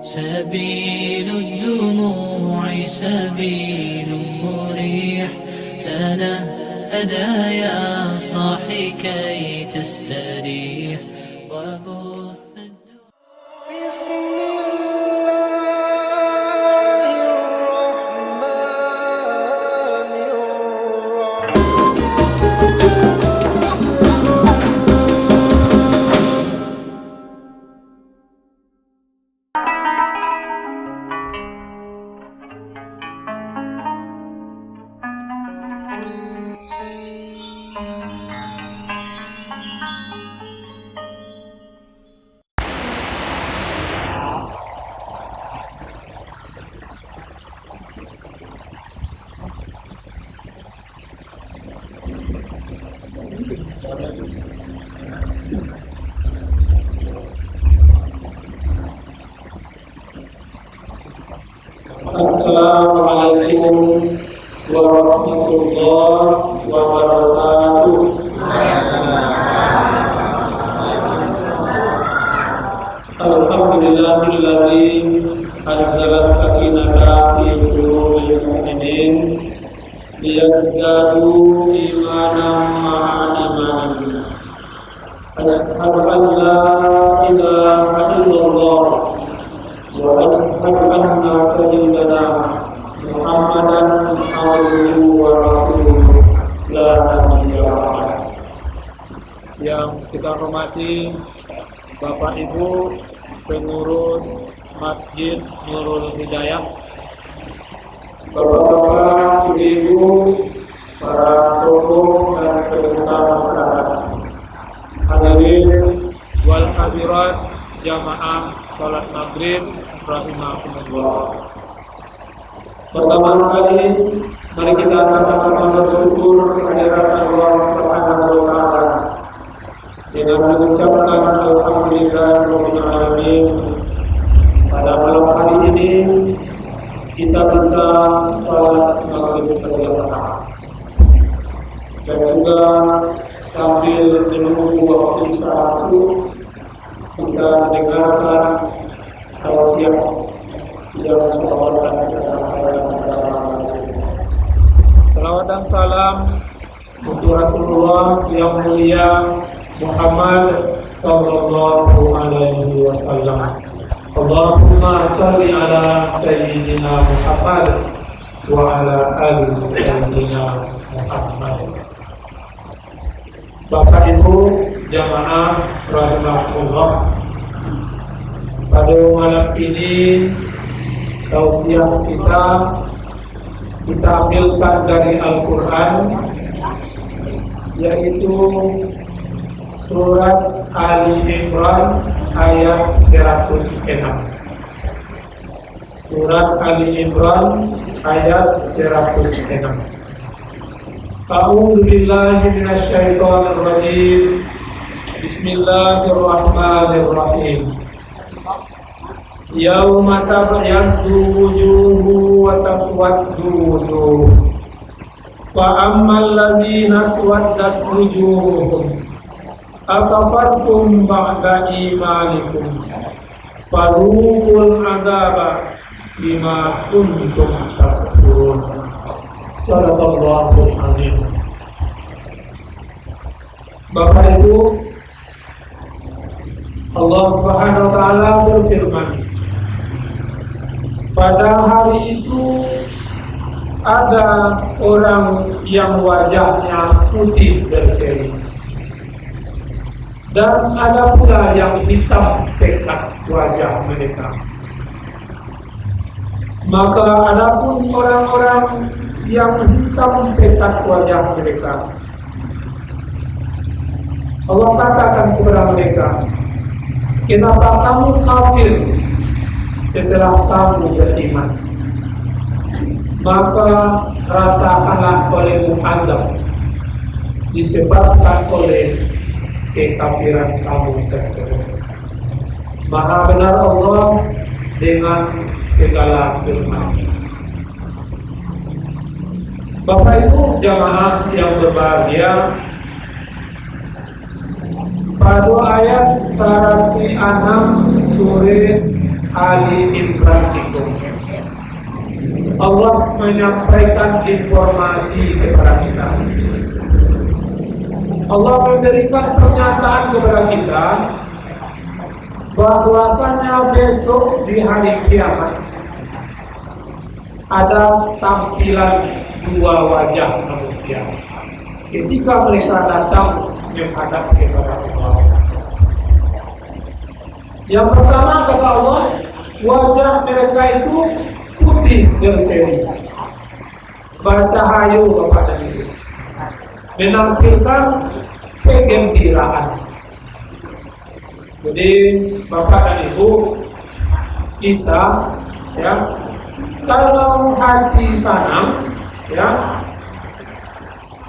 سبيل الدموع سبيل مريح، تنهدى يا صاحي كي تستريح وبث بسم الله الرحمن Assalamualaikum warahmatullahi wabarakatuh. Alhamdulillahilladzi anzala as-sakinata fi qulubil mu'minin liyazdadu imanan ma'a imanihim. Asyhadu an la ilaha illallah wa asyhadu anna sayyidana Muhammadan abduhu wa rasuluhu la nabiyya ba'dah. Yang kita hormati Bapak Ibu pengurus Masjid Nurul Hidayah, Bapak-bapak, Ibu, para tokoh dan peserta masyarakat, hadirin wal hadirat jamaah salat maghrib rahimakumullah. Pertama sekali, mari kita sama-sama bersyukur kehadiran Allah Subhanahu wa taala dengan mengucapkan alhamdulillahirabbil alamin. Pada malam hari ini kita bisa salat maghrib berjamaah dan juga sambil menunggu waktu isya subuh kita dengarkan tausiah yang salawat dan kita sampaikan kepada salawat dan salam untuk Rasulullah yang mulia Muhammad sallallahu alaihi wasallam. Allahumma salli ala sayyidina Muhammad wa ala ali sayyidina Muhammad. Bapak Ibu jamaah rahimakumullah, pada malam ini tausiah kita ambilkan dari Al-Quran, yaitu surat Ali Imran ayat 106. Surat Ali Imran ayat 106. A'udzu billahi minasyaitonir rajim. Bismillahirrahmanirrahim. Yauma tabyaddu wujuhu wa taswaddu wujuh. Fa ammal ladzina aswaddat wujuhuhum akafartum ba'da imanikum fadhuqul adzaba bima kuntum takfurun. Sadaqallahul azim. Bapak Ibu, Allah Subhanahu wa taala berfirman, pada hari itu ada orang yang wajahnya putih berseri, dan ada pula yang hitam pekat wajah mereka. Maka adapun orang-orang yang hitam pekat wajah mereka, Allah katakan kepada mereka, kenapa kamu kafir setelah kamu beriman? Maka rasakanlah olehmu azab disebabkan oleh kekafiran kamu tersebut. Maha benar Allah dengan segala firman. Bapak Ibu jamaah yang berbahagia, pada ayat 106 surah Ali Imran itu Allah menyampaikan informasi kepada kita. Allah memberikan pernyataan kepada kita bahwasanya besok di hari kiamat ada tampilan dua wajah manusia ketika mereka datang menghadap kepada Allah. Yang pertama kata Allah, wajah mereka itu putih berseri, bercahaya kepada diri, menampilkan kegembiraan. Jadi Bapak dan Ibu, kita ya kalau hati senang ya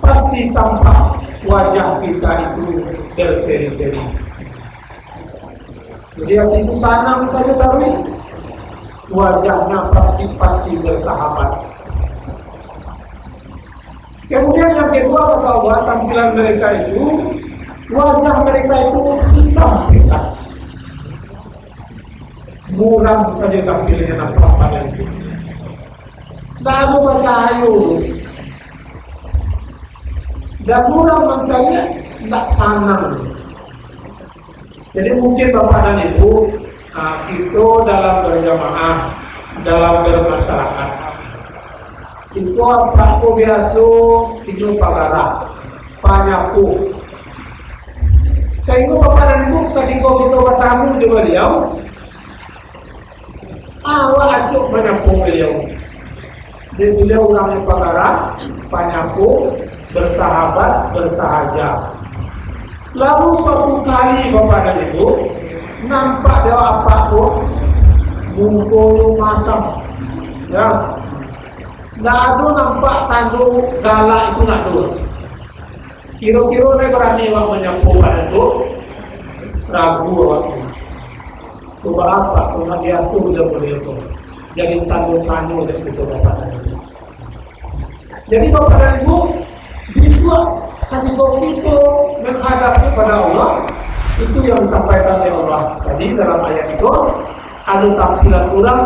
pasti tampak wajah kita itu berseri-seri. Jadi hati itu senang saja taruh, wajahnya pasti bersahabat. Kemudian yang kedua kata Allah, tampilan mereka itu, wajah mereka itu hitam pekat, muram saja tampilnya nampak pada itu. Tidak ada cahaya dan muram mencari tidak senang. Jadi mungkin Bapak dan Ibu itu dalam berjamaah, dalam bermasyarakat, itu apa aku biasa itu pagara, panyapu. Sehingga Bapak dan Ibu ketika kita bertamu coba beliau, awak acuk panyapu beliau. Jadi beliau ulangnya pagara, panyapu, bersahabat, bersahaja. Lalu suatu kali Bapak dan Ibu nampak dia apa tu mungkul masam, ya. Tidak ada nampak tanduk galak itu nak tu. Kira-kira ni berani awak menyapu pada tu, ragu awak tu. Tu apa? Tu nak biasa dia boleh tu. Jadi tanduk-tanduk dan itu Bapak dan Ibu. Jadi Bapak dan Ibu bisa ketika kita menghadap kepada Allah, itu yang disampaikan oleh Allah tadi dalam ayat itu, ada tampilan orang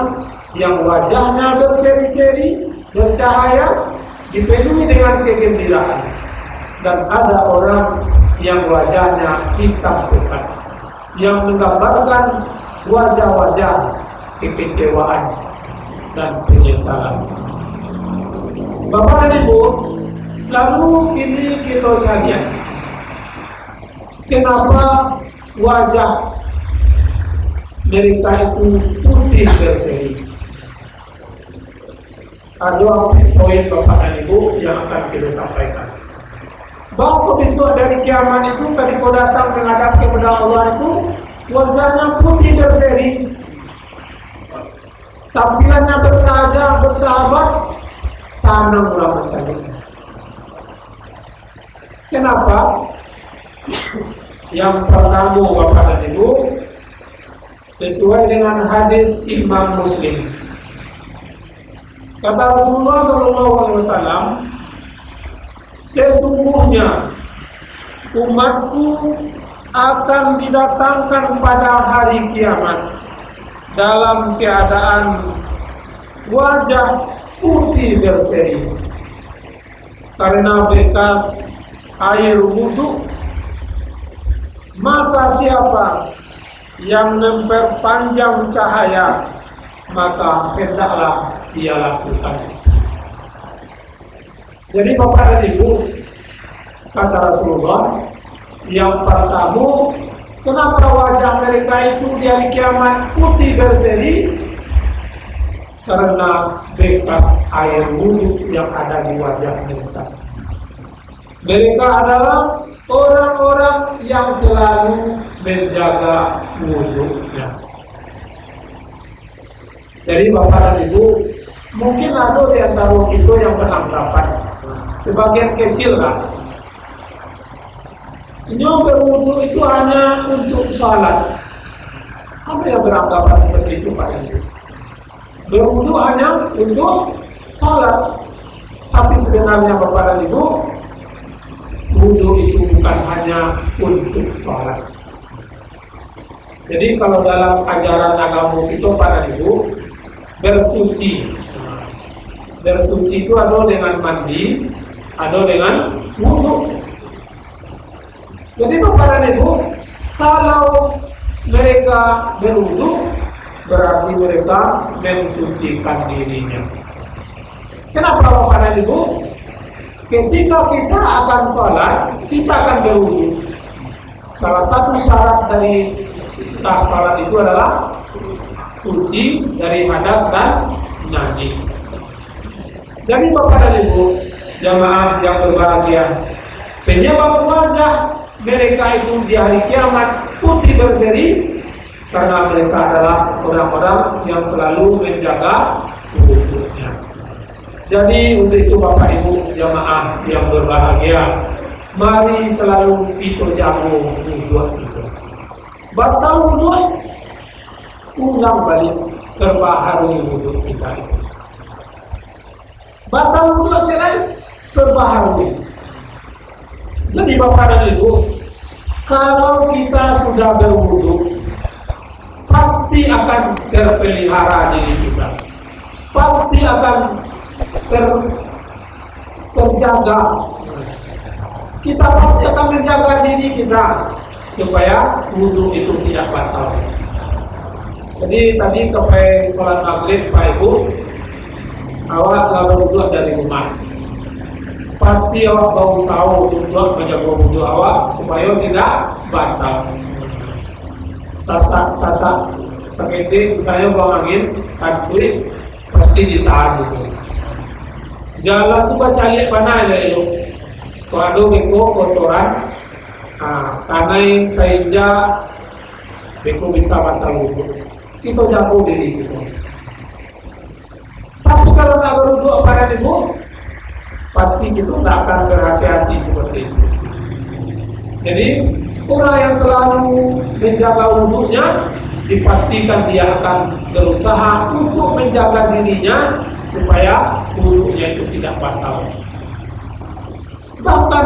yang wajahnya berseri-seri, bercahaya, dipenuhi dengan kegembiraan, dan ada orang yang wajahnya hitam pekat, yang menggambarkan wajah-wajah kekecewaan dan penyesalan. Bapak dan Ibu, lalu ini kita cari kenapa wajah mereka itu putih berseri. Ada poin Bapak dan Ibu yang akan kita sampaikan. Bahwa besok dari kiamat itu ketika datang menghadap kepada Allah itu wajahnya putih berseri, tampilannya bersahaja, bersahabat, senang orang mencari. Kenapa? Yang pertama Bapak dan Ibu, sesuai dengan hadis Imam Muslim. Kata Rasulullah SAW, sesungguhnya umatku akan didatangkan pada hari kiamat dalam keadaan wajah putih berseri karena bekas air wudhu. Maka siapa yang memperpanjang cahaya, maka hendaklah ia lakukan. Jadi Bapak dan Ibu, kata Rasulullah, yang pertama, kenapa wajah mereka itu di hari kiamat putih berseri? Karena bekas air wudhu yang ada di wajah mereka. Mereka adalah orang-orang yang selalu menjaga wudhunya. Jadi Bapak dan Ibu, mungkin ada di antara kita yang beranggapan, sebagian kecil lah, ini berwudhu itu hanya untuk salat. Apa yang beranggapan seperti itu Pak Ibu? Berwudhu hanya untuk salat. Tapi sebenarnya Bapak dan Ibu, wudhu itu bukan hanya untuk sholat. Jadi kalau dalam ajaran agama itu para ibu, bersuci. Bersuci itu ada dengan mandi, ada dengan wudhu. Jadi Bapak dan Ibu, kalau mereka berwudhu, berarti mereka mensucikan dirinya. Kenapa Bapak dan Ibu? Ketika kita akan sholat, kita akan berwudhu. Salah satu syarat dari sah sholat itu adalah suci dari hadas dan najis. Jadi Bapak dan Ibu, jamaah yang berbahagia, penyebab wajah mereka itu di hari kiamat putih berseri karena mereka adalah orang-orang yang selalu menjaga wudhunya. Jadi untuk itu Bapak Ibu jamaah yang berbahagia, mari selalu kita jaga wudhu itu. Batal wudhu, ulang balik, perbaharui wudhu kita itu. Batal wudhu cerai, perbaharui. Jadi Bapak dan Ibu, kalau kita sudah berwudhu, pasti akan terpelihara diri kita, pasti akan terjaga. Kita pasti akan menjaga diri kita supaya wudhu itu tidak batal. Jadi tadi kepada sholat maghrib Pak Ibu, awak lalu wudhu dari rumah. Pasti awak bau sawo untuk menjaga wudhu awak supaya tidak batal. Sasak seketik saya buang angin kantui pasti ditahan gitu. Jalan tu baca lihat mana ada itu. Kalau beko kotoran, kanai kainja beko bisa batal wudhu. Kita jaga diri kita. Tapi kalau tak berwudhu pada Ibu, pasti kita tidak akan berhati-hati seperti itu. Jadi orang yang selalu menjaga wudhunya, dipastikan dia akan berusaha untuk menjaga dirinya supaya wudhunya itu tidak batal. Bahkan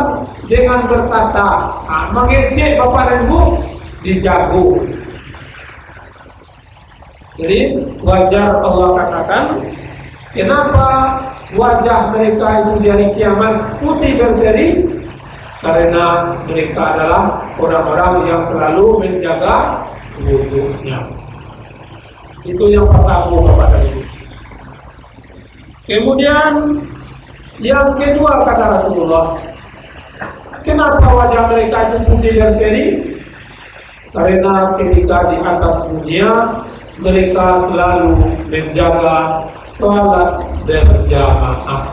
dengan berkata, mengejek Bapak dan Ibu, dijago. Jadi wajar Allah katakan, kenapa wajah mereka itu di hari kiamat putih berseri? Karena mereka adalah orang-orang yang selalu menjaga wudhunya. Itu yang pertama Bapak dan Ibu. Kemudian yang kedua kata Rasulullah, kenapa wajah mereka itu putih berseri? Karena ketika di atas dunia mereka selalu menjaga salat berjamaah.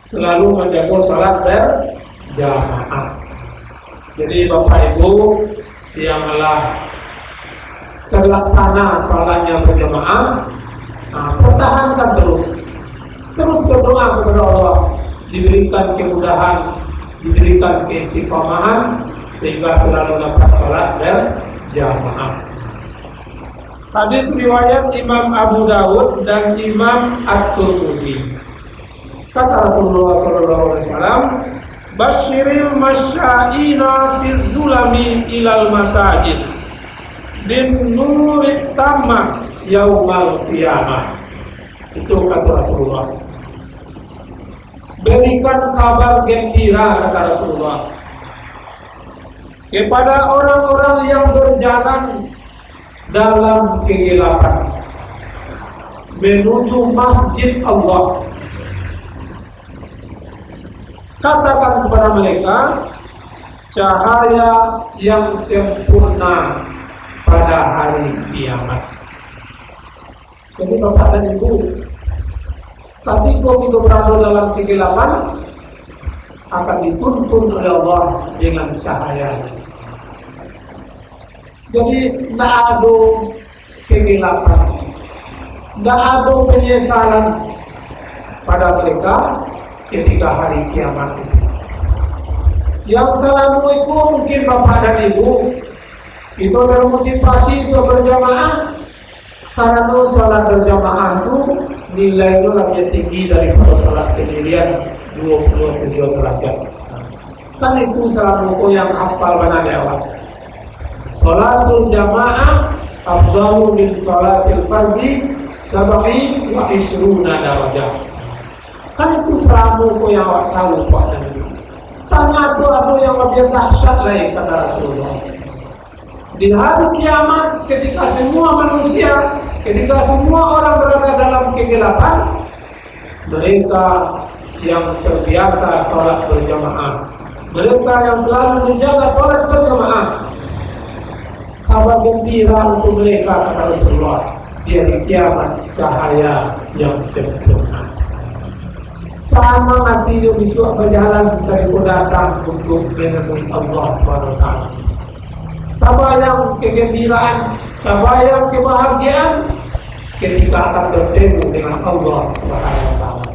Selalu menjaga salat berjamaah. Jadi Bapak Ibu yang malah terlaksana salatnya berjamaah, pertahankan terus berdoa kepada Allah, diberikan kemudahan, diberikan keistiqomahan sehingga selalu dapat salat berjamaah. Hadis riwayat Imam Abu Dawud dan Imam At-Tirmidzi. Kata Rasulullah SAW, Basyiril masyaina fil zulami ilal masajid bin nurit tamah yaumal qiyamah. Itu kata Rasulullah. Berikan kabar gembira kata Rasulullah kepada orang-orang yang berjalan dalam kegelapan menuju masjid Allah. Katakan kepada mereka, cahaya yang sempurna pada hari kiamat. Jadi Bapak dan Ibu, ketika kita berada dalam kegelapan, akan dituntun oleh Allah dengan cahaya. Jadi tidak ada kegelapan, tidak ada penyesalan pada mereka ketika hari kiamat itu. Yang Assalamualaikum mungkin Bapak dan Ibu, itu termotivasi untuk berjamaah karena salat berjamaah itu nilainya lebih tinggi daripada salat sendirian 27 derajat. Kan itu salah buku yang hafal mana lewat. Salatul jamaah afdalu min salatil fardhi sab'i wa isruna darajah. Kan itu salah buku yang awak tahu Pak. Tanya tuh ada yang lebih dahsyat lagi kata Rasulullah. Di hari kiamat ketika semua manusia, ketika semua orang berada dalam kegelapan, mereka yang terbiasa sholat berjamaah, mereka yang selalu menjaga sholat berjamaah, kabar gembira untuk mereka kata Rasulullah. Di hari kiamat cahaya yang sempurna. Sama nanti yang besok berjalan dari datang untuk menemui Allah Subhanahu Wa Taala. Tabayang kegembiraan, tabayang kebahagiaan ketika akan bertemu dengan Allah Subhanahu Wa Taala.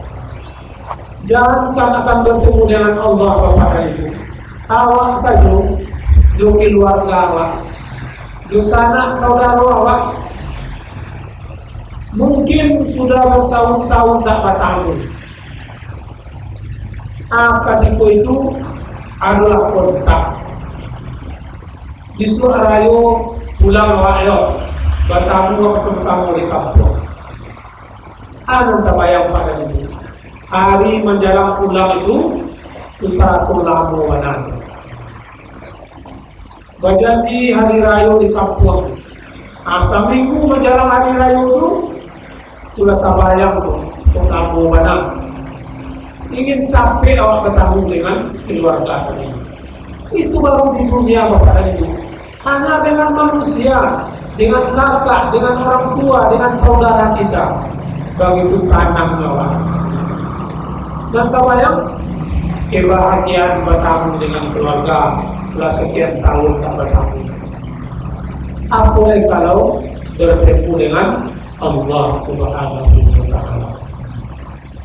Jangankan akan bertemu dengan Allah Bapak dan Ibu, awak saja, jo keluarga awak, jo sanak saudara awak, mungkin sudah bertahun-tahun tak bertemu. Akadiko itu adalah kontak. Di Surayo pulang wayo, bertamu bersama di kampung. Anu tabayang pada ini. Hari menjelang pulang itu kita selamu wanita. Berjanji hari raya di kampung. Seminggu menjelang hari raya itu, kita tabayang tuh kampung wanita. Ingin capek awak bertemu dengan keluarga ini. Itu baru di dunia Bapak dan Ibu. Hanya dengan manusia, dengan kakak, dengan orang tua, dengan saudara kita. Begitu senangnya Pak. Dan tabayang kebahagiaan bertemu dengan keluarga setelah sekian tahun tak bertemu. Apalagi kalau bertemu dengan Allah Subhanahu Wa Taala.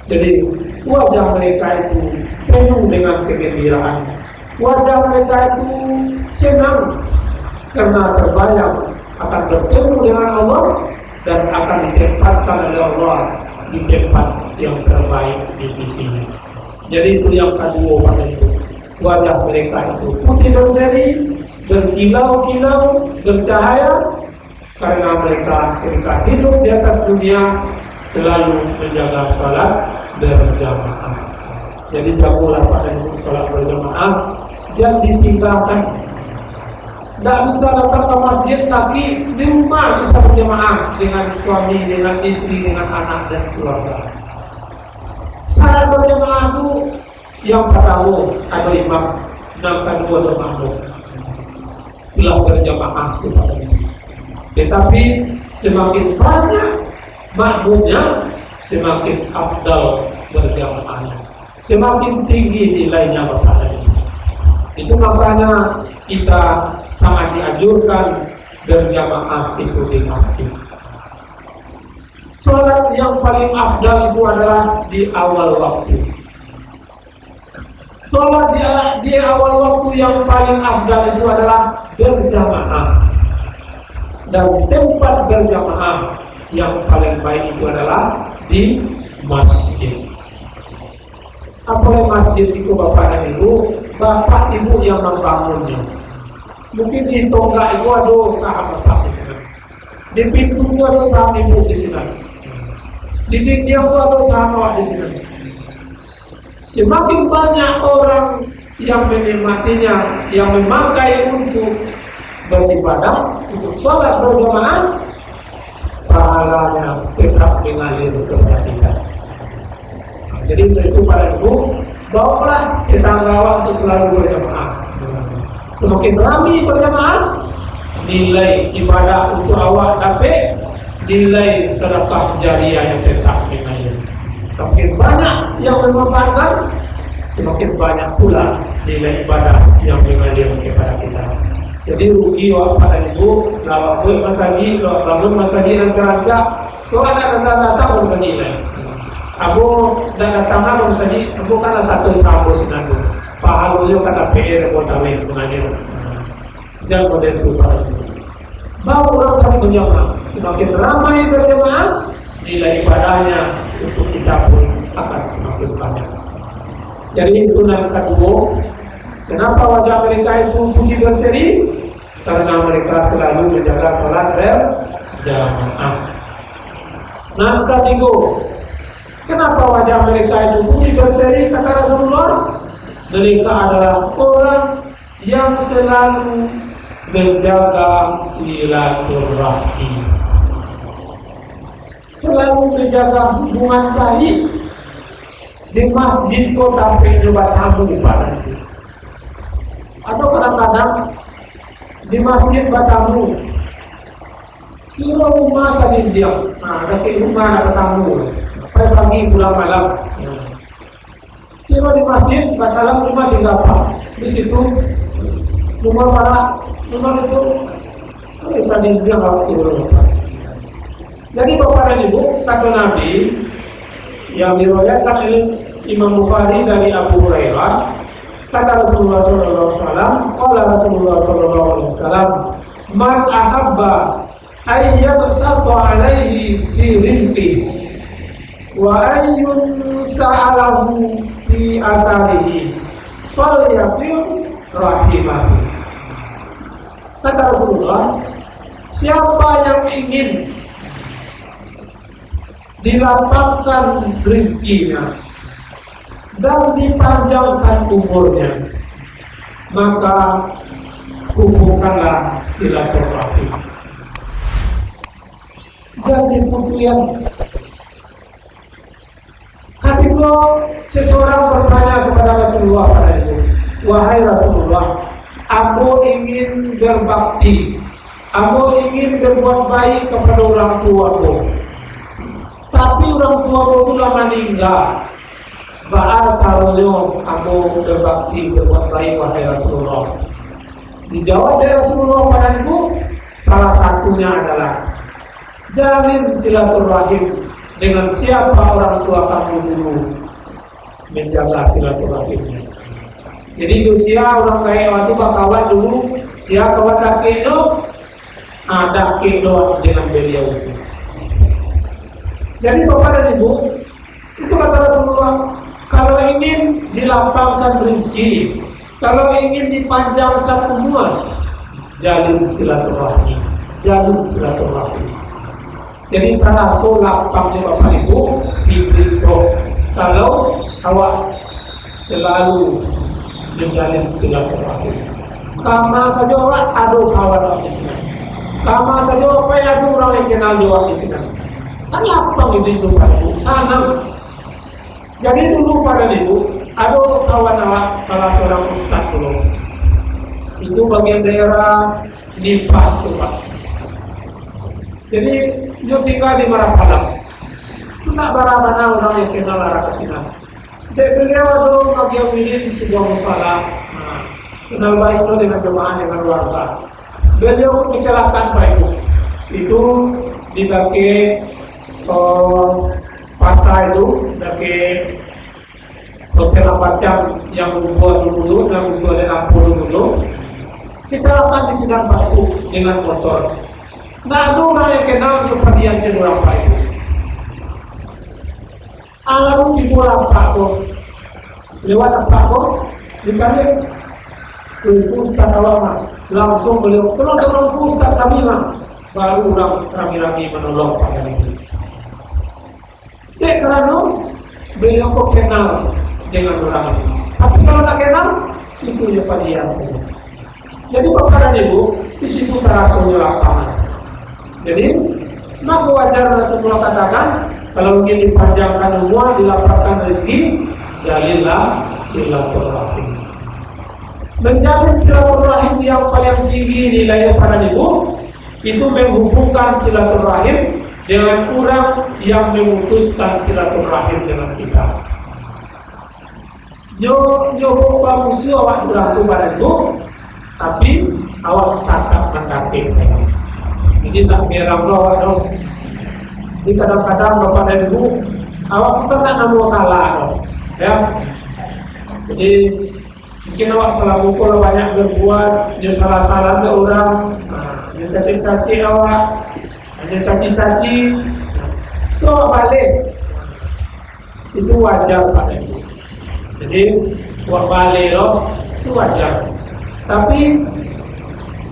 Jadi wajah mereka itu penuh dengan kegembiraan. Wajah mereka itu senang karena terbayang akan bertemu dengan Allah dan akan ditempatkan oleh Allah di tempat yang terbaik di sisinya. Jadi itu yang kedua pada itu. Wajah mereka itu putih berseri, berkilau-kilau, bercahaya karena mereka ketika hidup di atas dunia selalu menjaga salat berjamaah. Jadi jagolah pada ibu salat berjamaah, jangan ditinggalkan. Tidak bisa datang ke masjid sakit, di rumah bisa berjamaah dengan suami, dengan istri, dengan anak dan keluarga. Salat berjamaah itu yang pertama ada imam, yang kedua ada makmum. Itulah berjamaah itu pada ibu. Tetapi semakin banyak makmumnya, semakin afdal berjamaahnya, semakin tinggi nilainya Bapak dan Ibu. Itu makanya kita sangat dianjurkan berjamaah itu di masjid. Salat yang paling afdal itu adalah di awal waktu. Salat di awal waktu yang paling afdal itu adalah berjamaah. Dan tempat berjamaah yang paling baik itu adalah di masjid. Apalagi masjid itu Bapak dan Ibu, Bapak Ibu yang membangunnya. Mungkin di tonggak itu ada sahabat Bapak di sana. Di pintu itu ada sahabat Ibu di sana. Di dinding itu ada sahabat di sana. Semakin banyak orang yang menikmatinya, yang memakai untuk beribadah, untuk sholat berjamaah, pahalanya tetap mengalir kepada kita. Jadi itu para ibu, bawalah tetangga untuk selalu berjamaah. Semakin ramai berjamaah, nilai ibadah untuk awak dapat, nilai sedekah jariah yang tetap mengalir. Semakin banyak yang memanfaatkan, semakin banyak pula nilai ibadah yang mengalir kepada kita. Jadi rugi wak pada ibu, lawak buat masjid, lawak bangun masjid rancak-rancak, tu ada datang masjid lain. Abu dah datang nak masjid, abu kan satu sahabat senang tu. Pahala yo kata PR buat awet mengalir. Jangan model tu pada ibu. Bawa orang kami berjamaah, semakin ramai berjamaah, nilai ibadahnya untuk kita pun akan semakin banyak. Jadi itu yang kedua, Kenapa wajah mereka itu putih berseri? Karena mereka selalu menjaga sholat berjamaah. Nah, ketiga, kenapa wajah mereka itu putih berseri? Kata Rasulullah, mereka adalah orang yang selalu menjaga silaturahim, selalu menjaga hubungan tali di masjid kota penyebat tamu padanya. Atau kadang-kadang di masjid batamu kira rumah saja dia, ada ke rumah ada tamu, pagi pulang malam. Kira di masjid basalam rumah tiga apa? Di situ rumah itu saja dia kalau kira. Jadi bapak dan ibu, kata Nabi yang diriwayatkan oleh Imam Bukhari dari Abu Hurairah, kata Rasulullah SAW, qala Rasulullah SAW, man ahabba ayyabsata alaihi fi rizqi wa ayyun sa'alahu fi asarihi falyasir rahimahu. Kata Rasulullah, siapa yang ingin dilapangkan rizkinya dan dipanjangkan umurnya, maka hubungkanlah silaturahim. Jadi putuyan. Ketika seseorang bertanya kepada Rasulullah pada itu, wahai Rasulullah, aku ingin berbakti, aku ingin berbuat baik kepada orang tuaku, tapi orang tuaku telah meninggal. Bagaimana caranya aku berbakti berbuat baik wahai Rasulullah? Dijawab dari Rasulullah pada itu, salah satunya adalah jalin silaturahim dengan siapa orang tua kamu dulu, menjaga silaturahimnya. Jadi itu siapa orang kaya waktu bakawan dulu, siapa kawan dakino, dakino dengan beliau itu. Jadi bapak dan ibu, itu kata Rasulullah, kalau ingin dilapangkan rezeki, kalau ingin dipanjangkan umur, jalin silaturahim, jalin silaturahim. Jadi karena lapangnya bapak ibu, itu kalau awak selalu menjalin silaturahim. Kama saja awak ada kawan di sini, kama saja awak ada orang yang kenal awak di sini. Kan lapang itu Pak Ibu, sana. Jadi dulu pada ibu, ada kawan awak salah seorang ustaz dulu. Itu bagian daerah Nipas tuh Pak. Jadi dia tinggal di Marapalang. Itu nak barang-barang orang yang kenal arah kesini. Dan beliau ada bagian wirid di sebuah musalah. Kenal baik itu dengan jemaah dengan warga. Beliau kecelakaan Pak Ibu. Itu dipakai pasar itu, pakai hotel Apacang yang buat dulu, yang buat Lampur dulu. Kecelakaan di sidang Pak Ibu dengan motor. Nah, ada orang yang kenal kepadian cenderung Pak Ibu. Lalu ibu Pak Ibu lewat Pak Ibu dicari Ustaz awak langsung beliau tolong Ustaz kami mah, baru orang rami-rami menolong Pak Ibu. Karena beliau kok kenal dengan orang itu. Tapi kalau tak kenal, itu dia padian saja. Jadi Bapak dan Ibu, di situ terasa lapangan. Jadi, maka wajar Rasulullah katakan, kalau ingin dipanjangkan umur, dilapangkan rezeki, jalinlah silaturahim. Menjalin silaturahim yang paling tinggi nilainya pada Ibu, itu menghubungkan silaturahim dengan orang yang memutuskan silaturahim dengan kita. Nyoba bagus awak duratu pada Ibu, tapi awak tetap mendaki. Jadi tak merah awak dong. Di kadang-kadang Bapak dan Ibu, awak bukan nak nama kalah dong. Ya. Jadi mungkin awak salah pukul banyak berbuat, dia salah-salah ke orang, dia caci-caci awak, dia caci-caci, itu awak balik. Itu wajar Pak Ibu. Jadi awak balik loh, itu wajar. Tapi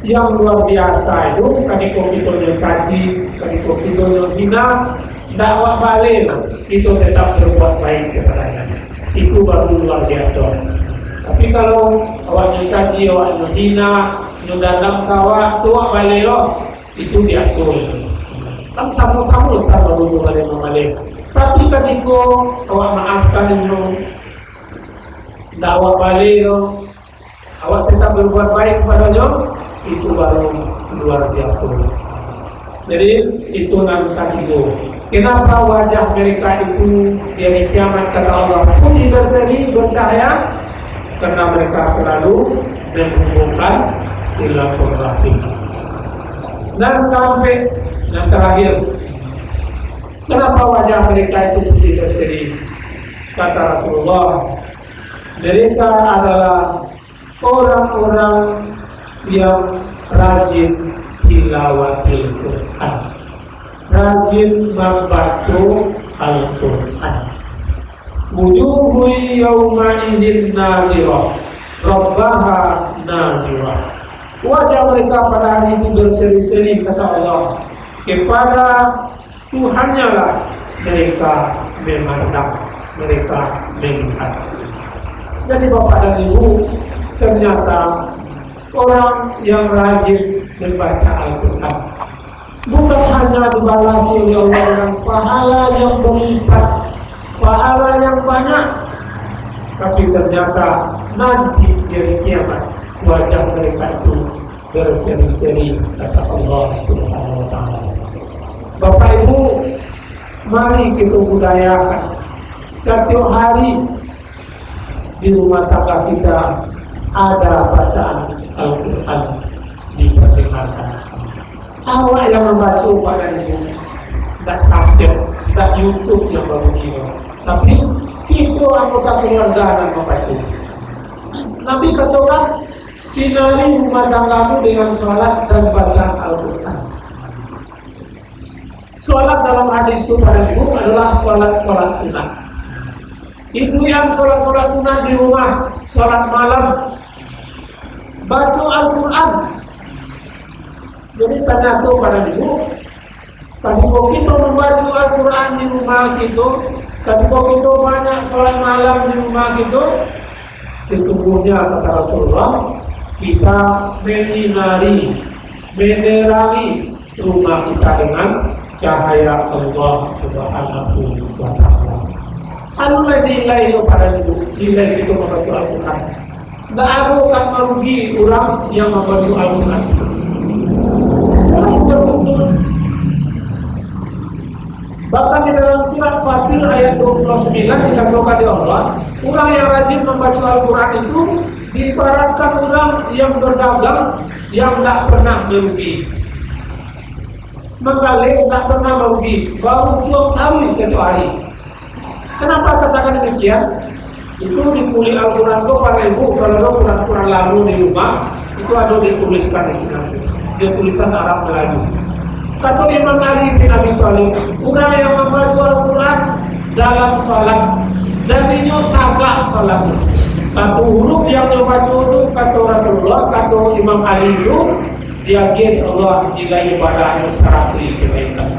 yang luar biasa itu kadiko kita caci, kadiko kita hina, dakwah balik itu tetap berbuat baik kepadanya. Itu baru luar biasa. Tapi kalau awaknya caci, awaknya hina, nyundandam kawak, tuak balik loh, itu biasa itu. Kan sama-sama Ustaz baru balik. Tapi kadiko awak maafkan itu, dakwah balik loh, awak tetap berbuat baik kepadanya, itu baru luar biasa. Jadi itu nanti itu. Kenapa wajah mereka itu di hari kiamat kata Allah putih berseri bercahaya? Karena mereka selalu menghubungkan silaturahim. Dan sampai yang terakhir, kenapa wajah mereka itu putih berseri? Kata Rasulullah, mereka adalah orang-orang yang rajin tilawatil Quran, rajin membaca Al-Quran. Wujuhu yawma idzin nadhirah rabbaha nadhirah. Wajah mereka pada hari itu berseri-seri kata Allah, kepada Tuhannya lah mereka memandang, mereka melihat. Jadi Bapak dan Ibu, ternyata orang yang rajin membaca Al-Quran bukan hanya dibalasi oleh Allah dengan pahala yang berlipat, pahala yang banyak, tapi ternyata nanti di hari kiamat wajah mereka itu berseri-seri kata Allah Subhanahu wa Ta'ala. Bapak Ibu, mari kita budayakan setiap hari di rumah tangga kita ada bacaan Al-Quran diperdengarkan. Awak yang membaca pada itu tak kaset, tak YouTube yang baru ini, tapi kita anggota keluarga yang membaca. Nabi katakan, sinari rumah tanggamu dengan sholat dan bacaan Al-Quran. Sholat dalam hadis itu pada ibu adalah sholat sunnah. Ibu yang sholat sunnah di rumah, sholat malam, baca Al-Quran. Jadi tanya tuh pada ibu, ketika kita membaca Al-Quran di rumah kita, ketika kita banyak sholat malam di rumah kita, sesungguhnya kata Rasulullah, kita menyinari, menerangi rumah kita dengan cahaya Allah Subhanahu wa Ta'ala. Anulah nilai itu pada ibu, nilai kita membaca Al-Quran. Tidak ada kan merugi orang yang membaca Al-Quran. Selalu berbuntul. Bahkan di dalam surat Fatir ayat 29 dikatakan di Allah, orang yang rajin membaca Al-Quran itu diibaratkan orang yang berdagang yang tidak pernah merugi. Menggali tidak pernah merugi, baru tiap tahun satu hari. Kenapa katakan demikian? Itu di kulit Al-Quran itu para ibu, kalau Quran lalu di rumah itu ada dituliskan di sini. Dia tulisan Arab Melayu. Kata Imam Ali bin Abi Thalib, orang yang membaca Al-Quran dalam salat dan ini tagak salatnya. Satu huruf yang dibaca itu kata Rasulullah, kata Imam Ali itu diagih Allah nilai ibadahnya 100 kebaikan.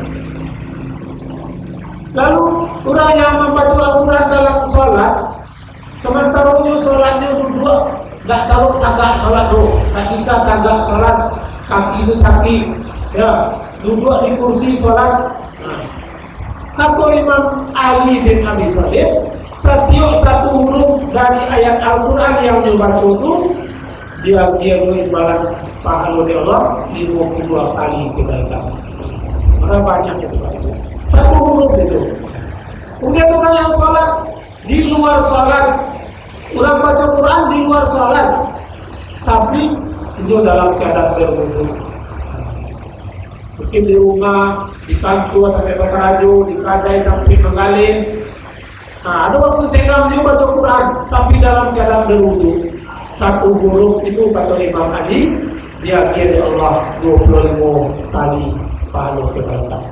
Lalu orang yang membaca Al-Quran dalam salat, sementara salatnya duduk, tak tahu tagak salat tu, tak bisa tagak salat, kaki itu sakit, ya, duduk di kursi salat. Kata Imam Ali bin Abi Thalib, setiap satu huruf dari ayat Al-Quran yang dibaca itu dia imbalan pahala dari Allah 52 kali kebaikan. Maka banyak itu Pak. Satu huruf itu. Kemudian orang yang sholat di luar sholat, orang baca Quran di luar sholat, tapi itu dalam keadaan berwudu. Mungkin di rumah, di kantor, sampai berkerajo, di kadai, sampai mengalir. Nah, ada waktu senggang dia baca Quran, tapi dalam keadaan berwudu. Satu huruf itu kata Imam Ali, dia dari Allah 25 kali pahala kebaikan.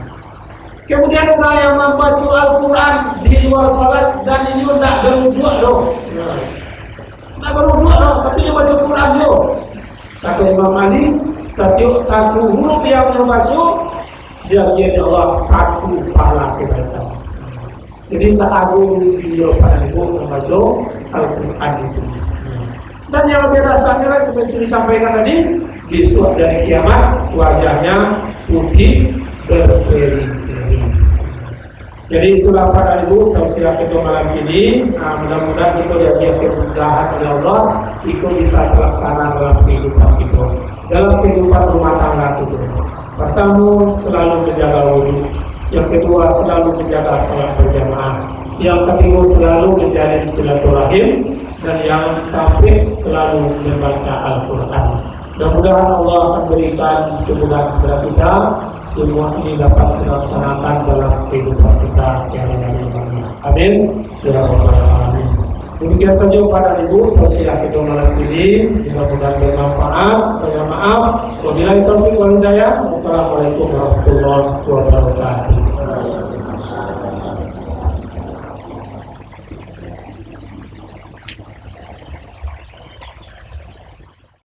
Kemudian orang yang membaca Al-Quran di luar salat dan ini tidak berwudu dong. Tidak baru dua lah, tapi yang baca Quran yo. Kata Imam Ali, satu huruf yang dia baca, dia Allah satu pahala kebaikan. Jadi tak agung beliau pada ibu membaca Al-Quran itu. Dan yang lebih rasanya seperti disampaikan tadi, besok dari kiamat wajahnya putih berseri-seri. Jadi itulah para ibu tausiah kita malam ini. Mudah-mudahan kita lihat kemudahan oleh Allah itu bisa terlaksana dalam kehidupan kita, dalam kehidupan rumah tangga kita. Pertama, selalu menjaga wudhu. Yang kedua, selalu menjaga salat berjamaah. Yang ketiga, selalu menjalin silaturahim. Dan yang keempat, selalu membaca Al-Quran. Mudah-mudahan Allah akan berikan kemudahan kepada kita. Semua ini dapat dilaksanakan dalam kehidupan kita sehari-hari. Amin. Ya Rabbal Alamin. Demikian saja pada ibu tausiah kita malam ini. Mudah-mudahan bermanfaat. Banyak maaf. Wabillahi taufiq wal hidayah. Wassalamualaikum warahmatullahi wabarakatuh.